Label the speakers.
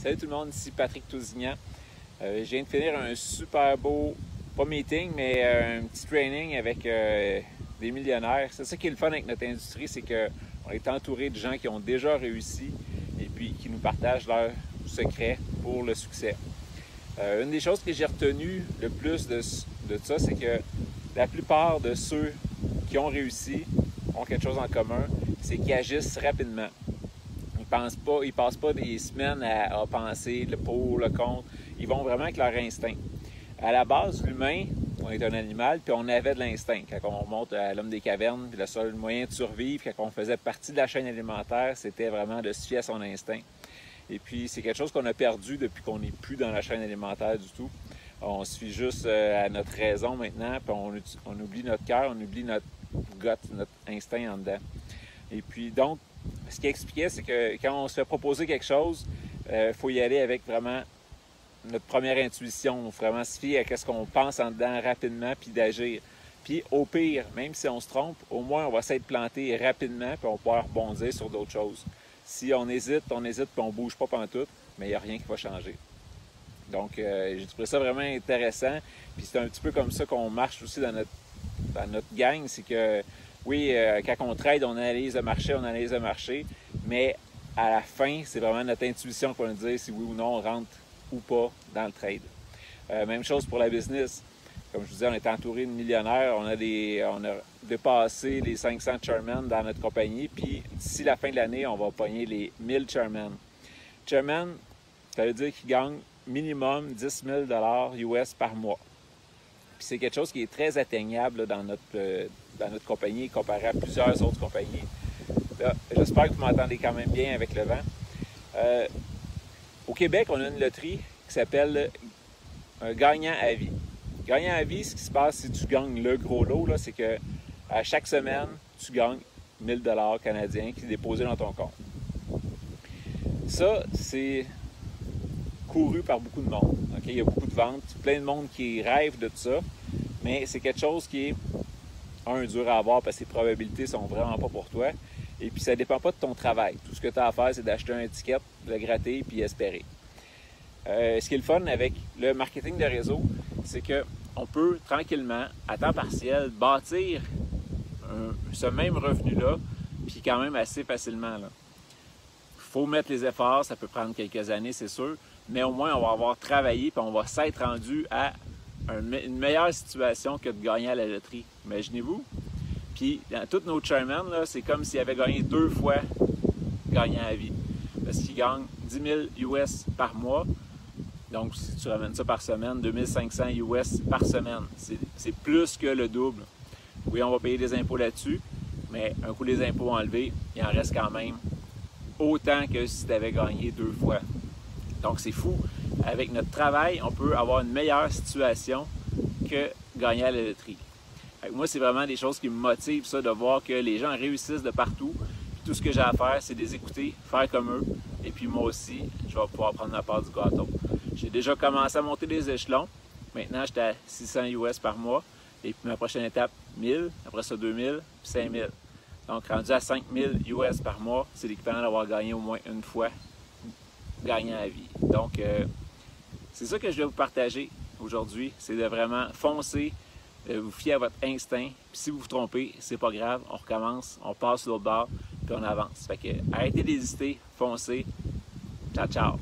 Speaker 1: Salut tout le monde, ici Patrick Tousignan. Je viens de finir un super beau, pas meeting, mais un petit training avec des millionnaires. C'est ça qui est le fun avec notre industrie, c'est qu'on est entouré de gens qui ont déjà réussi et puis qui nous partagent leurs secrets pour le succès. Une des choses que j'ai retenues le plus de ça, c'est que la plupart de ceux qui ont réussi ont quelque chose en commun, c'est qu'ils agissent rapidement. Ils passent pas des semaines à penser le pour, le contre. Ils vont vraiment avec leur instinct. À la base, l'humain, on est un animal, puis on avait de l'instinct. Quand on remonte à l'homme des cavernes, puis le seul moyen de survivre, quand on faisait partie de la chaîne alimentaire, c'était vraiment de se fier à son instinct. Et puis, c'est quelque chose qu'on a perdu depuis qu'on n'est plus dans la chaîne alimentaire du tout. On se fie juste à notre raison maintenant, puis on oublie notre cœur, on oublie notre gut, notre instinct en dedans. Et puis, donc, ce qu'il expliquait, c'est que quand on se fait proposer quelque chose, il faut y aller avec vraiment notre première intuition, vraiment se fier à ce qu'on pense en dedans rapidement, puis d'agir. Puis au pire, même si on se trompe, au moins on va s'être planté rapidement, puis on va pouvoir rebondir sur d'autres choses. Si on hésite, puis on ne bouge pas pantoute, mais il n'y a rien qui va changer. Donc, j'ai trouvé ça vraiment intéressant. Puis c'est un petit peu comme ça qu'on marche aussi dans notre gang, c'est que oui, quand on trade, on analyse le marché, mais à la fin, c'est vraiment notre intuition qui va nous dire si oui ou non on rentre ou pas dans le trade. Même chose pour la business. Comme je vous disais, on est entouré de millionnaires, on a dépassé les 500 chairmen dans notre compagnie, puis d'ici la fin de l'année, on va pogner les 1000 chairmen. Chairman, ça veut dire qu'ils gagnent minimum 10 000 US par mois. Puis c'est quelque chose qui est très atteignable là, dans notre compagnie comparé à plusieurs autres compagnies. J'espère que vous m'entendez quand même bien avec le vent. Au Québec, on a une loterie qui s'appelle un gagnant à vie. Gagnant à vie, ce qui se passe si tu gagnes le gros lot, c'est que à chaque semaine, tu gagnes 1000 $ canadiens qui sont déposés dans ton compte. Ça, c'est couru par beaucoup de monde. Okay? Il y a beaucoup de ventes, plein de monde qui rêve de ça, mais c'est quelque chose qui est, dur à avoir parce que les probabilités ne sont vraiment pas pour toi. Et puis, ça ne dépend pas de ton travail. Tout ce que tu as à faire, c'est d'acheter un étiquette, de le gratter puis espérer. Ce qui est le fun avec le marketing de réseau, c'est qu'on peut tranquillement, à temps partiel, bâtir ce même revenu-là, puis quand même assez facilement. Il faut mettre les efforts, ça peut prendre quelques années, c'est sûr, mais au moins, on va avoir travaillé puis on va s'être rendu à une meilleure situation que de gagner à la loterie. Imaginez-vous. Puis, dans tous nos chairmen, c'est comme s'ils avaient gagné 2 fois gagnant à vie. Parce qu'ils gagnent 10 000 US par mois. Donc, si tu ramènes ça par semaine, 2500 US par semaine. C'est plus que le double. Oui, on va payer des impôts là-dessus, mais un coup les impôts enlevés, il en reste quand même autant que si tu avais gagné 2 fois. Donc, c'est fou. Avec notre travail, on peut avoir une meilleure situation que gagner à la loterie. Moi, c'est vraiment des choses qui me motivent, ça, de voir que les gens réussissent de partout. Puis tout ce que j'ai à faire, c'est de les écouter, faire comme eux. Et puis moi aussi, je vais pouvoir prendre ma part du gâteau. J'ai déjà commencé à monter des échelons. Maintenant, j'étais à 600 US par mois. Et puis ma prochaine étape, 1000. Après ça, 2000, puis 5000. Donc, rendu à 5000 US par mois, c'est l'équivalent d'avoir gagné au moins une fois gagnant à vie. Donc, c'est ça que je vais vous partager aujourd'hui. C'est de vraiment foncer, vous fier à votre instinct. Puis si vous vous trompez, c'est pas grave, on recommence, on passe sur l'autre bord, puis on avance. Fait que arrêtez d'hésiter, foncez. Ciao, ciao!